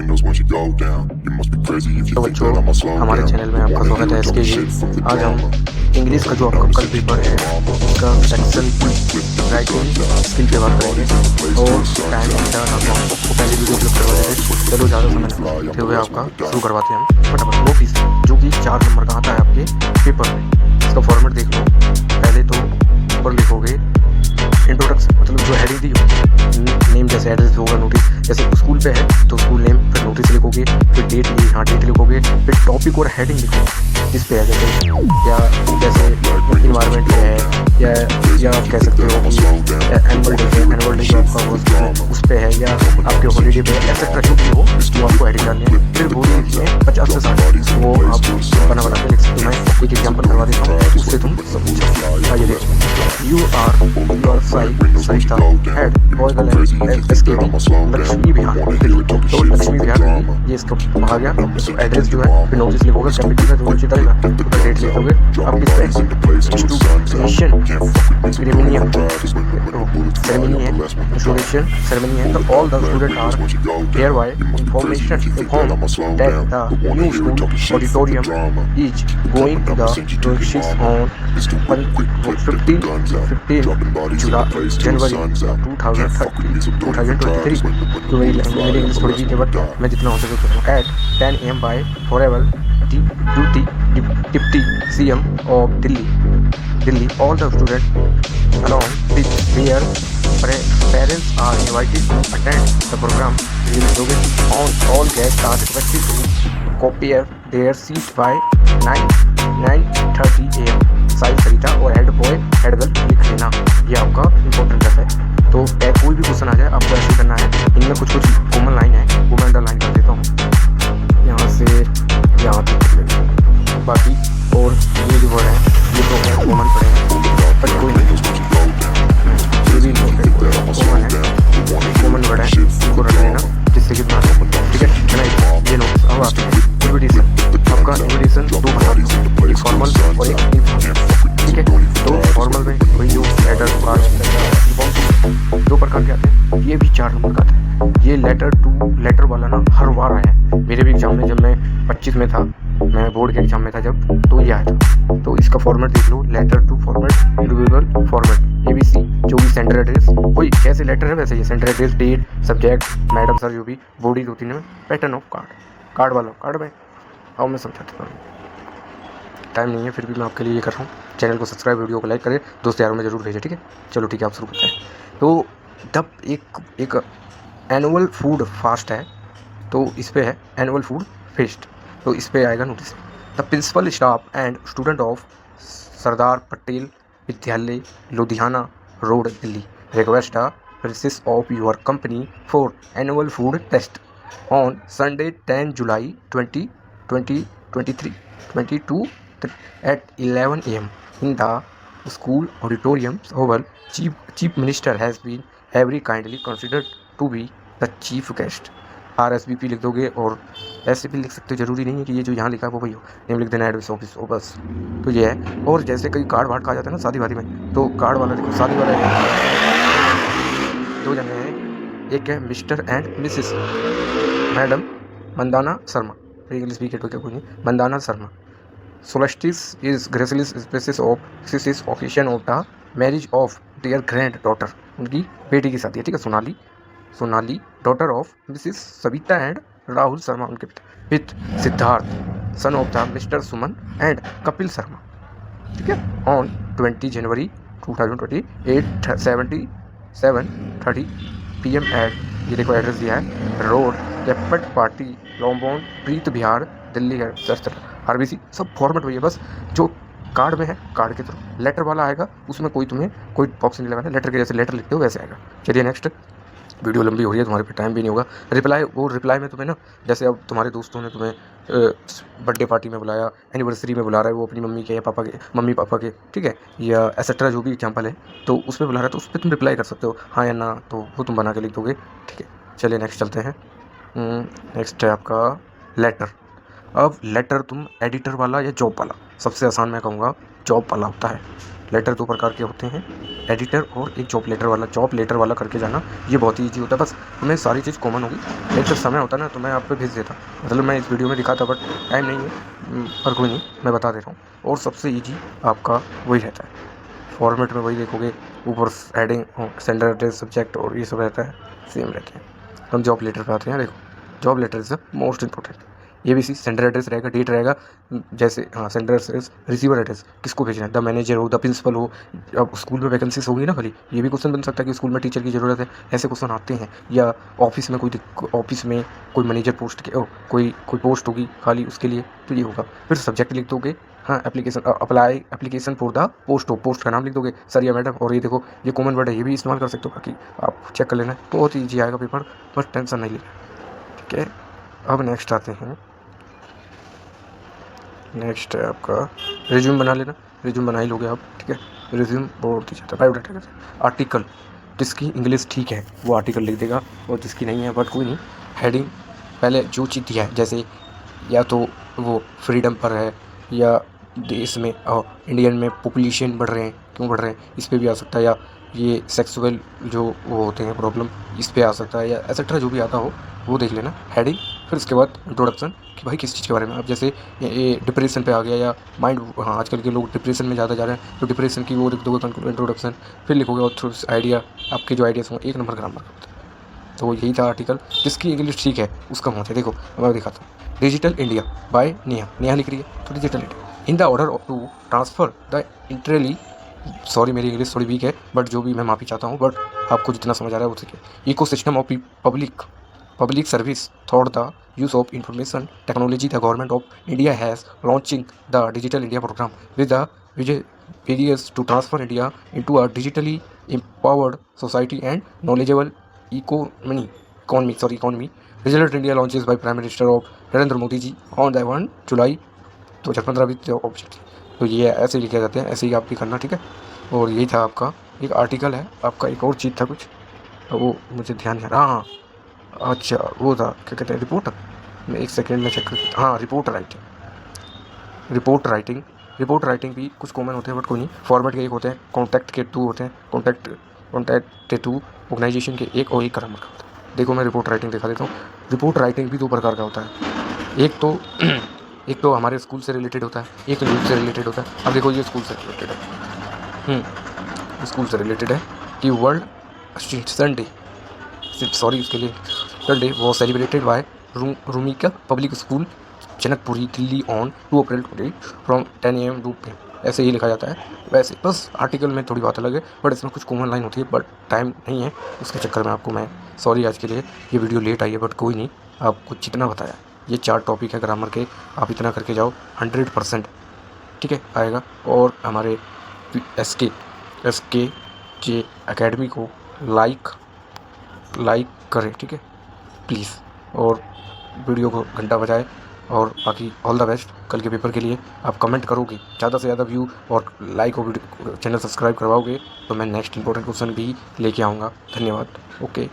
तो बच्चों, हमारे चैनल में आपका स्वागत है। इसके लिए आज हम इंग्लिश का जो आपका कल पेपर है उसका सेक्शन राइटिंग स्किल पे बात करेंगे और टाइम थीटा को पहले वीडियो क्लिक करवा देते। चलो ज़्यादा समय लेते हुए आपका शुरू करवाते हैं हम फटाफट। वो पीस जो कि 4 नंबर का आता है आपके पेपर में, इसका फॉर्मेट देख लो। पहले तो ऊपर लिखोगे इंट्रोडक्शन, मतलब जो हेडिंग दी होगी, नेम जैसे एड्रेस होगा, नोटिस जैसे स्कूल पे है तो स्कूल नेम, फिर नोटिस लिखोगे, फिर डेट ली, हाँ डेट लिखोगे, फिर टॉपिक और हेडिंग लिखोगे जिस पे है, जैसे या जैसे इन्वायरमेंट पे है या आप कह सकते हो कि एनुअल डे है, एनुअल डे जो आपका उस पे है, या आपके हॉलीडे पे एक्सेट्रा जो भी हो जो आपको हेडिंग डालनी है। फिर वो लिखिए 50 से 60, वो आप बना के लिख सकते हो। मैं एक एग्जाम्पल करवा देता हूँ, उससे तुम सब कुछ आइए देखो। You are Sarita head boy SKB Lakshmi Vihar Delhi. तो लक्ष्मी विहार दिल्ली ये इसका आ गया। तो एड्रेस जो है फिर नोटिस लिखोगे, कैपिटल का जो नीचे डालेगा, फिर डेट लिखोगे। अब किस पे सेरेमनी है, सेरेमनी है। तो all the student are hereby informed that the new school auditorium is going to the premises on 15 जनवरी 2023। तो मेरी इंग्लिश थोड़ी वीक है बट मैं जितना हो सके करूँगा। At 10 AM by forever deputy CM of Delhi all the students along with their parents are invited to attend the program. On all guests are requested to copy their seat by 9:30 AM। Side सरिता और head boy head girl लिख लेना, ये आपका important है। तो कोई भी question आ जाए आपको ऐसे करना है। इनमें कुछ कॉमन लाइन है, वो मैं अंडरलाइन कर देता हूँ यहाँ से यहाँ तक। बाकी और ये जो वर्ड है ये तो कॉमन पड़े हैं, बट कोई नहीं, ये भी कॉमन है, कॉमन वर्ड है, इसको रख लेना जिससे कि बना सकते। ठीक है ना, ये लो। अब आते हैं इन्विटेशन। आपका इन्विटेशन 2 बना दो, एक फॉर्मल और एक इनफॉर्मल। ठीक है, तो फॉर्मल में कोई जो लेटर कार्ड 2 प्रकार के आते हैं, ये भी 4 नंबर का आता है। ये लेटर वाला ना हर बार आया है मेरे भी एग्जाम में। जब मैं 25 में था, मैं बोर्ड के एग्जाम में था जब, तो ये आया था। तो इसका फॉर्मेट देख लो, letter to format, individual format, ABC जो भी सेंटर एड्रेस, कोई जैसे लेटर है वैसे ये sender address, date, subject, madam sir, जो भी बॉडी 2-3 में, पैटर्न ऑफ कार्ड वाला कार्ड में। अब मैं समझा देता हूँ, टाइम नहीं है फिर भी मैं आपके लिए ये कर रहा हूँ। चैनल को सब्सक्राइब, वीडियो को लाइक करें, दोस्त यारों में ज़रूर भेजें। ठीक है, चलो ठीक है, आप शुरू करते हैं। तो तब एक एनुअल फूड फास्ट है, तो इस पे है एनुअल फूड फेस्ट, तो इस पे आएगा notice. The principal staff and student of Sardar Patel Vidyalaya Ludhiana road Delhi request the presence of your company for annual food test on Sunday 10 July 2022 at 11 AM in the school auditorium. Our chief minister has been very kindly considered to be the chief guest. RSVP लिख दोगे और ऐसे भी लिख सकते हो, जरूरी नहीं है कि ये जो यहाँ लिखा है वो वही हो। नेम लिख देना, एड्रेस, ऑफिस, और बस। तो ये है। और जैसे कई कार्ड वार्ड कहा जाता है ना शादी वादी में, तो कार्ड वाला देखो, शादी वाला है 2 जने हैं, एक है Mr and Mrs madam Mandana Sharma, English भी क्या कोई नहीं, Mandanna Sharma. Solstice is graceful spaces of occasion of the marriage of their granddaughter, उनकी बेटी की शादी है। ठीक है, Sonali daughter of Mrs Savita and Rahul Sharma, उनके पिता, with Siddharth son of the mister Suman and Kapil Sharma. ठीक है, ऑन 20 जनवरी 2028 7:30 PM एट, ये देखो एड्रेस दिया है, रोड कैपट पार्टी लॉम्बोन प्रीत बिहार दिल्ली है, RBC। सब फॉर्मेट हुई है, बस जो कार्ड में है कार्ड के थ्रू। लेटर वाला आएगा, उसमें तुम्हें कोई बॉक्स नहीं लगाना, लेटर के जैसे लेटर लिखते हो वैसे आएगा। चलिए नेक्स्ट। वीडियो लंबी हो रही है, तुम्हारे पे टाइम भी नहीं होगा। रिप्लाई में तुम्हें ना, जैसे अब तुम्हारे दोस्तों ने तुम्हें बर्थडे पार्टी में बुलाया, एनिवर्सरी में बुला रहा है, वो अपनी मम्मी के या पापा के, मम्मी पापा के, ठीक है, या एसेट्रा जो भी एग्जाम्पल है, तो उस पर बुला रहा है, तो उस पर तुम रिप्लाई कर सकते हो, हाँ या ना, तो वो तुम बना के लिख दोगे। ठीक है, चलिए नेक्स्ट चलते हैं। नेक्स्ट है आपका लेटर। अब लेटर तुम एडिटर वाला या जॉब वाला, सबसे आसान मैं कहूँगा जॉब वाला होता है। लेटर दो प्रकार के होते हैं, एडिटर और एक जॉब लेटर वाला। जॉब लेटर वाला करके जाना, ये बहुत ही ईजी होता है, बस तुम्हें सारी चीज़ कॉमन होगी। एक जब समय होता ना तो मैं आप पे भेज देता, मतलब मैं इस वीडियो में दिखाता, बट टाइम नहीं है, पर कोई नहीं, मैं बता दे रहा हूँ। और सबसे ईजी आपका वही रहता है, फॉर्मेट में वही देखोगे, ऊपर हेडिंग, सेंडर एड्रेस, सब्जेक्ट और ये सब रहता है, सेम रहते हैं। हम जॉब लेटर पे आते हैं। देखो, job letter is the most important. ABC sender address रहेगा, डेट रहेगा, जैसे सेंडर एड्रेस, रिसीवर एड्रेस, किसको भेजना है, द मैनेजर हो, द प्रिंसिपल हो। अब स्कूल में वैकेंसीज होगी ना खाली, ये भी क्वेश्चन बन सकता है कि स्कूल में टीचर की ज़रूरत है, ऐसे क्वेश्चन आते हैं। या ऑफिस में ऑफिस में कोई मैनेजर पोस्ट के कोई पोस्ट होगी खाली, उसके लिए तो ये होगा। फिर सब्जेक्ट लिख दोगे, हाँ, application apply application for the post हो, पोस्ट का नाम लिख दोगे, सर या मैडम। और ये देखो, ये कॉमन वर्ड है, ये भी इस्तेमाल कर सकते हो, बाकी आप चेक कर लेना, बहुत ईजी आएगा पेपर, बस टेंशन नहीं लेना, ठीक है। अब नेक्स्ट आते हैं, नेक्स्ट है आपका रिज्यूम बना लेना। रिज्यूम बना ही लोगे आप, ठीक है। रिज्यूम बहुत ही ज़्यादा बायोडाटा का आर्टिकल, जिसकी इंग्लिश ठीक है वो आर्टिकल लिख देगा, और जिसकी नहीं है, बट कोई नहीं, हेडिंग पहले जो चीज़ दिया है, जैसे या तो वो फ्रीडम पर है, या देश में इंडियन में पॉपुलेशन बढ़ रहे हैं, क्यों बढ़ रहे हैं, इस पर भी आ सकता है। या ये सेक्सुअल जो वो होते हैं प्रॉब्लम, इस पर आ सकता है, या एक्सेट्रा जो भी आता हो वो देख लेना, हेडिंग। फिर उसके बाद इंट्रोडक्शन, कि भाई किस चीज़ के बारे में। अब जैसे ये डिप्रेशन पे आ गया, या माइंड, हाँ, आजकल के लोग डिप्रेशन में ज़्यादा जा रहे हैं, तो डिप्रेशन की वो लिख दोगे इंट्रोडक्शन। फिर लिखोगे और थ्रू आइडिया, आपके जो आइडियाज़ होंगे, 1 नंबर ग्रामर का होता है। तो यही था आर्टिकल, जिसकी इंग्लिश ठीक है उसका होता है। देखो मैं दिखाता हूँ, डिजिटल इंडिया बाय नेहा लिख रही है, तो digital India in the order to transfer the entirely, sorry मेरी इंग्लिश थोड़ी वीक है, बट जो भी मैं माफ़ी चाहता हूँ, बट आपको जितना समझ आ रहा है वो सीखे। Ecosystem of public service through the use of information technology. The government of India has launching the Digital India program with the various to transfer India into a digitally empowered society and knowledgeable economy. Digital India launches by Prime Minister of Narendra Modi ji on the 1 July 2015 object. तो ये ऐसे लिखे जाते हैं, ऐसे ही आप भी करना, ठीक है। और यही था आपका एक आर्टिकल है आपका। एक और चीज़ था कुछ, वो मुझे ध्यान नहीं आ रहा। हाँ, अच्छा, वो था, क्या कहते हैं, रिपोर्ट। मैं 1 सेकेंड में चेक कर, हाँ, रिपोर्ट राइटिंग भी कुछ कॉमन होते हैं, बट कोई नहीं। फॉर्मेट के एक होते हैं, कॉन्टैक्ट के 2 होते हैं, कॉन्टैक्ट के 2, ऑर्गेनाइजेशन के 1 और 1 ग्रामर का होता है। देखो मैं रिपोर्ट राइटिंग दिखा देता हूँ। रिपोर्ट राइटिंग भी 2 प्रकार का होता है, एक तो हमारे स्कूल से रिलेटेड होता है, एक तो न्यूज़ से रिलेटेड होता है। अब देखो ये स्कूल से रिलेटेड है, स्कूल से रिलेटेड है कि वर्ल्ड संडे, सॉरी उसके लिए, संडे वो celebrated by Rumika public school Janakpuri Delhi on 2 April 20 from 10 AM to PM, ऐसे ही लिखा जाता है। वैसे बस आर्टिकल में थोड़ी बात अलग है, बट इसमें कुछ कॉमन लाइन होती है, बट टाइम नहीं है, उसके चक्कर में आपको मैं सॉरी, आज के लिए ये वीडियो लेट आई है, बट कोई नहीं, आपको जितना बताया, ये 4 टॉपिक है ग्रामर के, आप इतना करके जाओ, 100% ठीक है आएगा। और हमारे SK जे अकेडमी को लाइक करें, ठीक है प्लीज़, और वीडियो को घंटा बजाए। और बाकी ऑल द बेस्ट कल के पेपर के लिए। आप कमेंट करोगे, ज़्यादा से ज़्यादा व्यू और लाइक और वीडियो चैनल सब्सक्राइब करवाओगे, तो मैं नेक्स्ट इंपॉर्टेंट क्वेश्चन भी लेके आऊँगा। धन्यवाद, ओके।